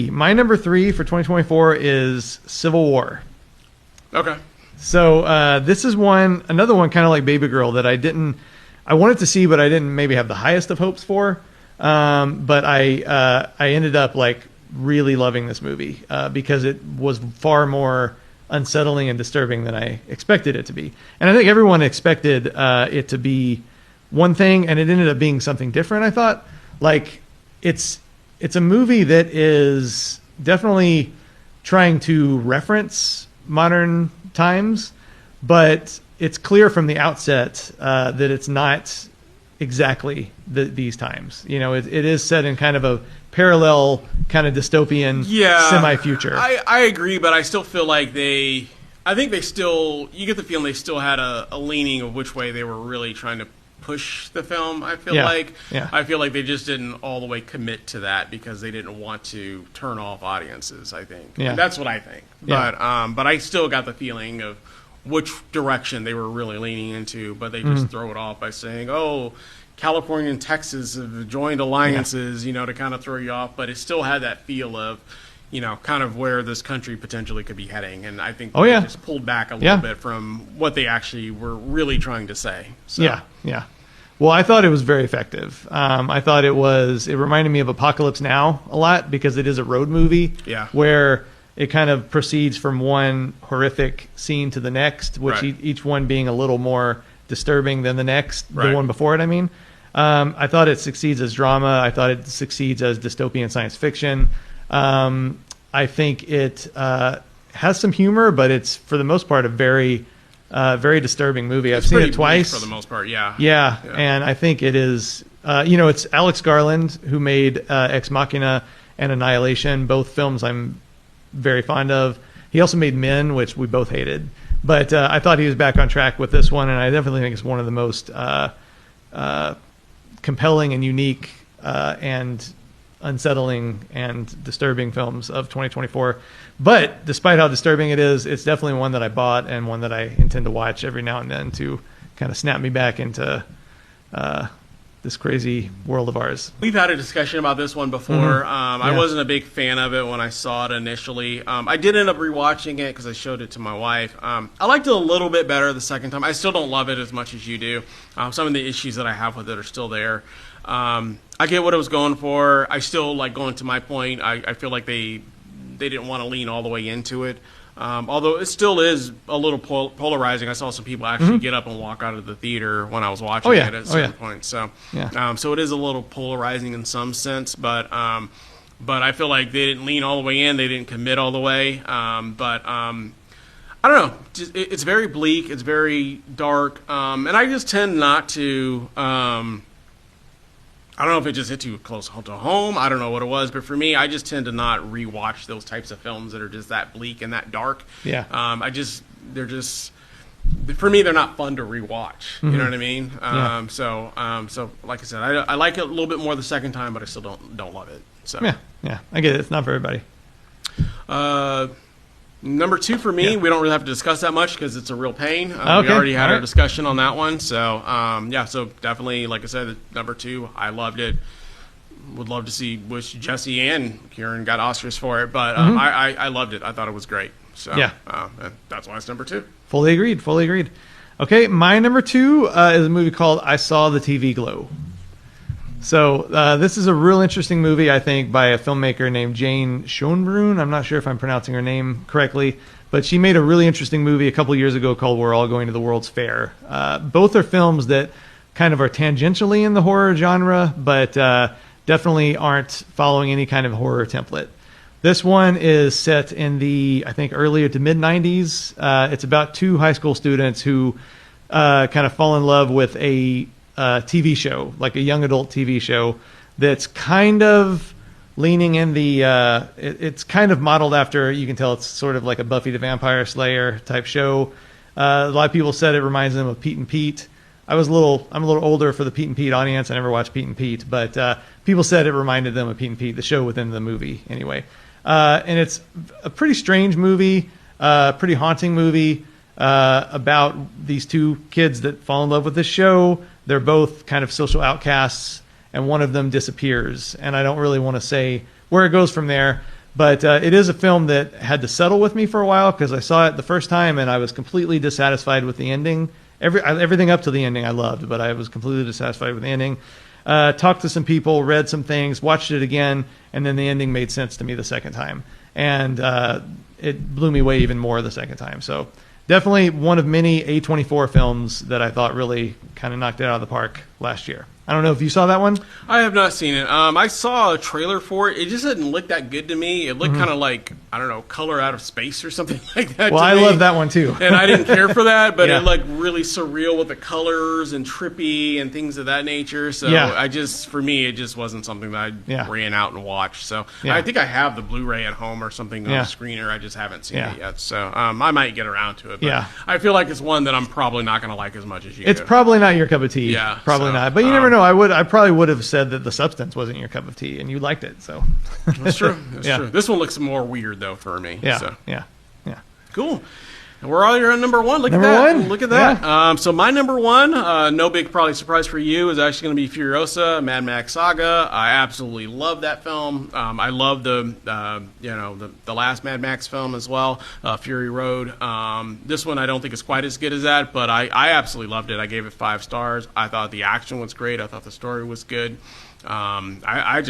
My number three for 2024 is Civil War. Okay. So this is another one kind of like Baby Girl that I wanted to see, but I didn't maybe have the highest of hopes for. But I ended up like really loving this movie because it was far more unsettling and disturbing than I expected it to be. And I think everyone expected it to be one thing, and it ended up being something different. I thought, like, it's a movie that is definitely trying to reference modern times, but it's clear from the outset that it's not exactly these times. You know, it is set in kind of a parallel, kind of dystopian, semi-future. I agree, but I still feel like you get the feeling they still had a leaning of which way they were really trying to push the film. I feel like they just didn't all the way commit to that because they didn't want to turn off audiences, I think. Yeah. And that's what I think. Yeah. But I still got the feeling of which direction they were really leaning into, but they just throw it off by saying, oh, California and Texas have joined alliances, to kind of throw you off, but it still had that feel of, kind of where this country potentially could be heading. And I think they just pulled back a little bit from what they actually were really trying to say. So. Yeah. Well, I thought it was very effective. I thought it reminded me of Apocalypse Now a lot because it is a road movie where it kind of proceeds from one horrific scene to the next, which each one being a little more disturbing than the next, the one before it, I mean. I thought it succeeds as drama. I thought it succeeds as dystopian science fiction. I think it has some humor, but it's, for the most part, a very disturbing movie. I've seen it twice. For the most part, yeah. Yeah, and I think it is, it's Alex Garland who made Ex Machina and Annihilation, both films I'm very fond of. He also made Men, which we both hated. But I thought he was back on track with this one, and I definitely think it's one of the most compelling and unique and unsettling and disturbing films of 2024. But despite how disturbing it is, it's definitely one that I bought and one that I intend to watch every now and then to kind of snap me back into this crazy world of ours. We've had a discussion about this one before. I wasn't a big fan of it when I saw it initially. I did end up rewatching it because I showed it to my wife. I liked it a little bit better the second time. I still don't love it as much as you do. Some of the issues that I have with it are still there. I get what it was going for. I still, like, going to my point, I feel like they didn't want to lean all the way into it. Although it still is a little polarizing. I saw some people actually get up and walk out of the theater when I was watching it at certain points. So, so it is a little polarizing in some sense, but I feel like they didn't lean all the way in. They didn't commit all the way. I don't know. It's very bleak. It's very dark. And I just tend not to... I don't know if it just hit too close to home. I don't know what it was, but for me, I just tend to not rewatch those types of films that are just that bleak and that dark. Yeah. They're just, for me, they're not fun to rewatch. You know what I mean? So like I said, I like it a little bit more the second time, but I still don't love it. So yeah, I get it. It's not for everybody. Number two for me, we don't really have to discuss that much because it's a real pain. We already had our discussion on that one. So, so definitely, like I said, number two, I loved it. Would love to wish Jesse and Kieran got Oscars for it, but I loved it. I thought it was great. So, and that's why it's number two. Fully agreed. Okay, my number two is a movie called I Saw the TV Glow. So this is a real interesting movie, I think, by a filmmaker named Jane Schoenbrunn. I'm not sure if I'm pronouncing her name correctly, but she made a really interesting movie a couple years ago called We're All Going to the World's Fair. Both are films that kind of are tangentially in the horror genre, but definitely aren't following any kind of horror template. This one is set in the, I think, earlier to mid-90s. It's about two high school students who kind of fall in love with a TV show, like a young adult TV show that's kind of leaning in the it's kind of modeled after, you can tell it's sort of like a Buffy the Vampire Slayer type show. A lot of people said it reminds them of Pete and Pete. I'm a little older for the Pete and Pete audience. I never watched Pete and Pete, but people said it reminded them of Pete and Pete, the show within the movie anyway. And it's a pretty strange movie, pretty haunting movie about these two kids that fall in love with this show. They're both kind of social outcasts, and one of them disappears. And I don't really want to say where it goes from there. But it is a film that had to settle with me for a while because I saw it the first time and I was completely dissatisfied with the ending. Everything up to the ending I loved, but I was completely dissatisfied with the ending. Talked to some people, read some things, watched it again, and then the ending made sense to me the second time. And it blew me away even more the second time. So definitely one of many A24 films that I thought really kind of knocked it out of the park last year. I don't know if you saw that one. I have not seen it. I saw a trailer for it. It just didn't look that good to me. It looked kind of like, I don't know, Color Out of Space or something like that. Well, I love that one too. And I didn't care for that, but Yeah. it looked really surreal with the colors and trippy and things of that nature. So Yeah. for me, it just wasn't something that I ran out and watched. So Yeah. I think I have the Blu-ray at home or something on Yeah. the screener. I just haven't seen Yeah. it yet. So I might get around to it. But Yeah. I feel like it's one that I'm probably not going to like as much as you It's do. probably not your cup of tea. Yeah, Probably so, not. But you never know. I probably would have said that The Substance wasn't your cup of tea and you liked it. So That's true. That's Yeah. true. This one looks more weird, though, for me. yeah. So. Yeah. Yeah. Cool. And we're all here on number one. Look Number at that. one? Look at that. Yeah. So my number one, no big probably surprise for you, is actually going to be Furiosa, Mad Max Saga. I absolutely love that film. I love the last Mad Max film as well, Fury Road. This one I don't think is quite as good as that, but I absolutely loved it. I gave it 5 stars. I thought the action was great. I thought the story was good. I've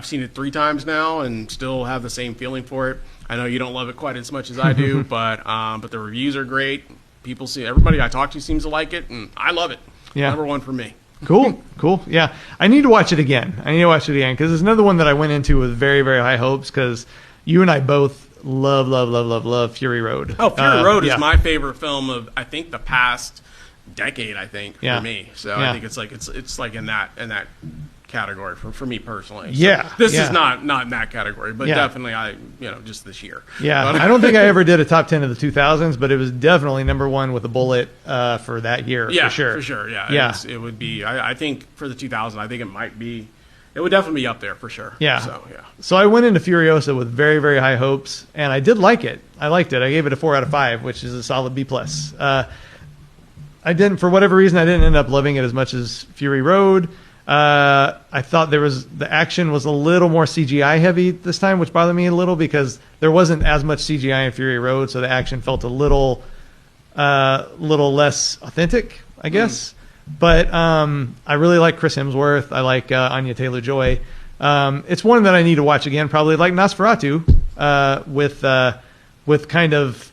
seen it 3 times now and still have the same feeling for it. I know you don't love it quite as much as I do, but the reviews are great. Everybody I talk to seems to like it, and I love it. Yeah. Number one for me. Cool. Yeah. I need to watch it again. Because it's another one that I went into with very, very high hopes because you and I both love Fury Road. Oh, Fury Road yeah. is my favorite film of, I think, the past decade, Yeah. for me. So Yeah. I think it's like in that category for me personally. So Yeah. This Yeah. is not in that category, but Yeah. definitely just this year. Yeah, But- I don't think I ever did a top 10 of the 2000s, but it was definitely number one with a bullet for that year, Yeah, for sure. Yeah, Yeah. It would be. I think for the 2000, I think it might be. It would definitely be up there for sure. Yeah. So yeah. So I went into Furiosa with very, very high hopes, and I did like it. I liked it. I gave it a 4 out of 5, which is a solid B+. For whatever reason, I didn't end up loving it as much as Fury Road. I thought the action was a little more CGI heavy this time, which bothered me a little because there wasn't as much CGI in Fury Road, so the action felt a little less authentic, I guess. But I really like Chris Hemsworth. I like Anya Taylor-Joy. It's one that I need to watch again, probably like Nosferatu, with kind of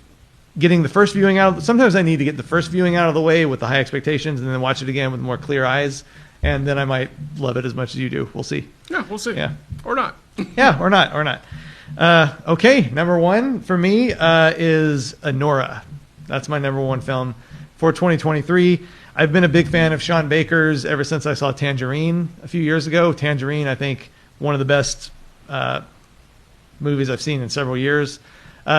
getting the first viewing out. Sometimes I need to get the first viewing out of the way with the high expectations, and then watch it again with more clear eyes, and then I might love it as much as you do. We'll see. Yeah, we'll see. Yeah. Or not. Yeah, or not. Okay, number one for me is Anora. That's my number one film for 2023. I've been a big fan of Sean Baker's ever since I saw Tangerine a few years ago. Tangerine, I think, one of the best movies I've seen in several years.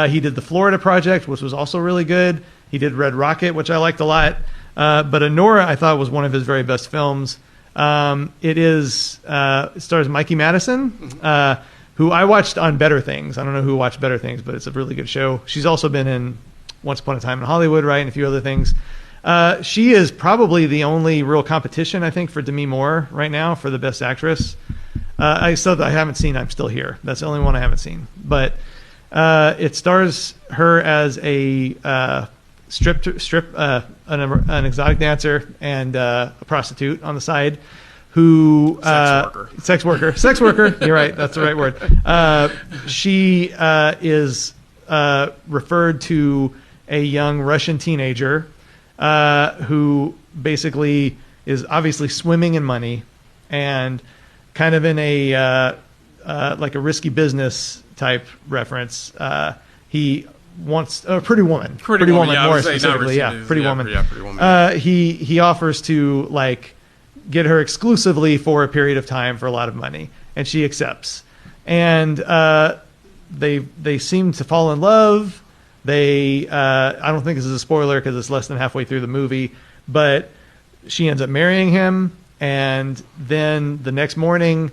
He did The Florida Project, which was also really good. He did Red Rocket, which I liked a lot. But Anora, I thought, was one of his very best films. It stars Mikey Madison, who I watched on Better Things. I don't know who watched Better Things, but it's a really good show. She's also been in Once Upon a Time in Hollywood, right, and a few other things. She is probably the only real competition, I think, for Demi Moore right now for the Best Actress. I haven't seen I'm Still Here. That's the only one I haven't seen. But it stars her as a an exotic dancer and a prostitute on the side who sex worker. You're right. That's the right word. She is referred to a young Russian teenager who basically is obviously swimming in money and kind of in a like a risky business type reference. He wants a Pretty Woman. Pretty Woman, yeah, more specifically. Yeah, Pretty Woman. Yeah, Pretty Woman. He offers to like get her exclusively for a period of time for a lot of money, and she accepts. And they seem to fall in love. I don't think this is a spoiler because it's less than halfway through the movie, but she ends up marrying him, and then the next morning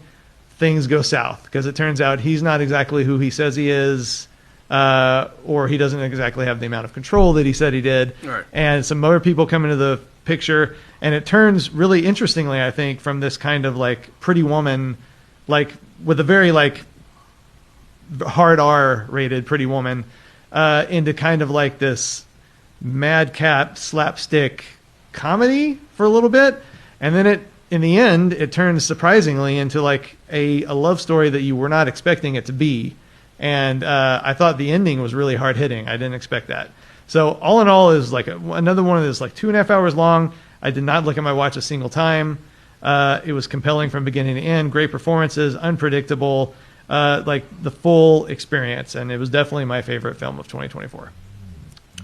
things go south because it turns out he's not exactly who he says he is, or he doesn't exactly have the amount of control that he said he did. Right. And some other people come into the picture, and it turns really interestingly, I think, from this kind of like Pretty Woman like with a very like hard R rated Pretty Woman into kind of like this madcap slapstick comedy for a little bit, and then in the end it turns surprisingly into like a love story that you were not expecting it to be. And I thought the ending was really hard hitting. I didn't expect that. So all in all, is like another one of those like 2.5 hours long. I did not look at my watch a single time. It was compelling from beginning to end. Great performances, unpredictable, like the full experience, and it was definitely my favorite film of 2024.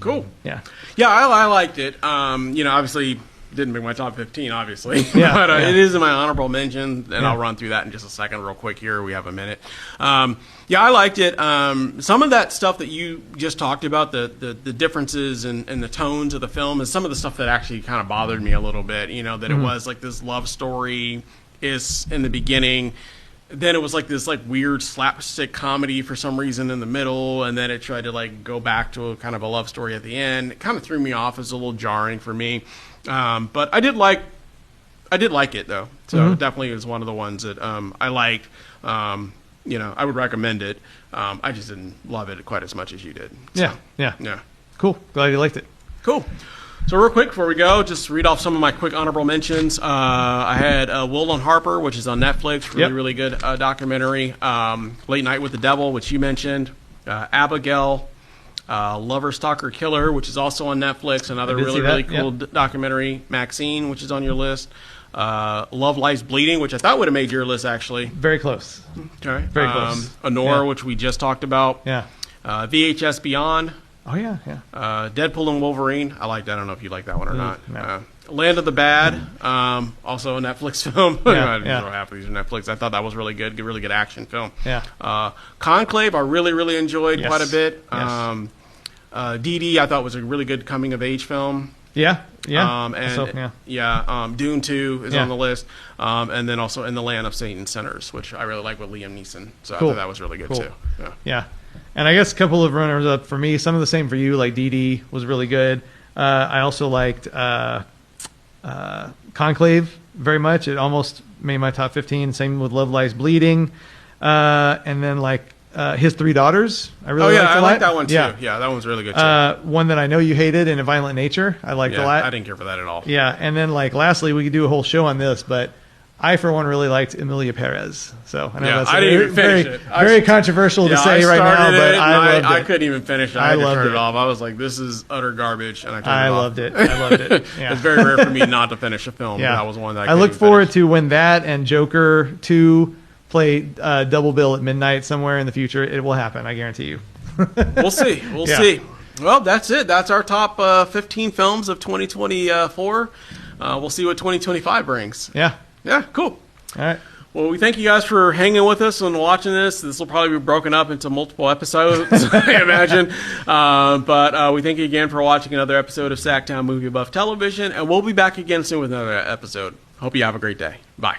Cool. Yeah. Yeah, I liked it. Obviously didn't make my top 15, obviously. Yeah, but yeah. it is in my honorable mention, and Yeah. I'll run through that in just a second real quick here. We have a minute. Yeah, I liked it. Some of that stuff that you just talked about, the differences in the tones of the film, is some of the stuff that actually kind of bothered me a little bit. That it was like this love story is in the beginning. Then it was like this like weird slapstick comedy for some reason in the middle, and then it tried to like go back to a kind of a love story at the end. It kind of threw me off. It was a little jarring for me, but I did like it though. So it definitely is one of the ones that I liked. I would recommend it. I just didn't love it quite as much as you did. So, Yeah. Cool. Glad you liked it. Cool. So real quick before we go, just read off some of my quick honorable mentions. I had Will and Harper, which is on Netflix. Really good documentary. Late Night with the Devil, which you mentioned. Abigail, Lover, Stalker, Killer, which is also on Netflix. Another really cool documentary. Maxine, which is on your list. Love Lies Bleeding, which I thought would have made your list, actually. Very close. Okay. Very close. Honora, which we just talked about. Yeah. VHS Beyond. Oh, yeah. Deadpool and Wolverine. I like that. I don't know if you like that one or not. No. Land of the Bad. Also a Netflix film. I'm so happy these are Netflix. I thought that was really good. Really good action film. Yeah. Conclave, I really enjoyed quite a bit. Yes. Dee Dee, I thought was a really good coming of age film. Yeah. Dune 2 is on the list. And then also In the Land of Satan Sinners, which I really like with Liam Neeson. So I thought that was really good too. Yeah. And I guess a couple of runners up for me, some of the same for you, like Dee Dee was really good. I also liked Conclave very much. It almost made my top 15. Same with Love Lies Bleeding. And then like His Three Daughters. I really liked a lot. I like that one too. Yeah, that one's really good too. One that I know you hated, In a Violent Nature. I liked a lot. I didn't care for that at all. Yeah, and then like lastly, we could do a whole show on this, but I for one really liked Emilia Perez. So I know that's I didn't even finish it. Very controversial to say right now, but I loved it. I couldn't even finish it. I had to turn it off. I was like, this is utter garbage, and I turned it off. Loved it. I loved it. Yeah. It's very rare for me not to finish a film. Yeah. But that was one that I look forward to when that and Joker 2 play double bill at midnight somewhere in the future. It will happen. I guarantee you. We'll see. We'll see. Well, that's it. That's our top 15 films of 2024. We'll see what 2025 brings. Yeah. Yeah, cool. All right. Well, we thank you guys for hanging with us and watching this. This will probably be broken up into multiple episodes, I imagine. But we thank you again for watching another episode of SacTown Movie Buff Television, and we'll be back again soon with another episode. Hope you have a great day. Bye.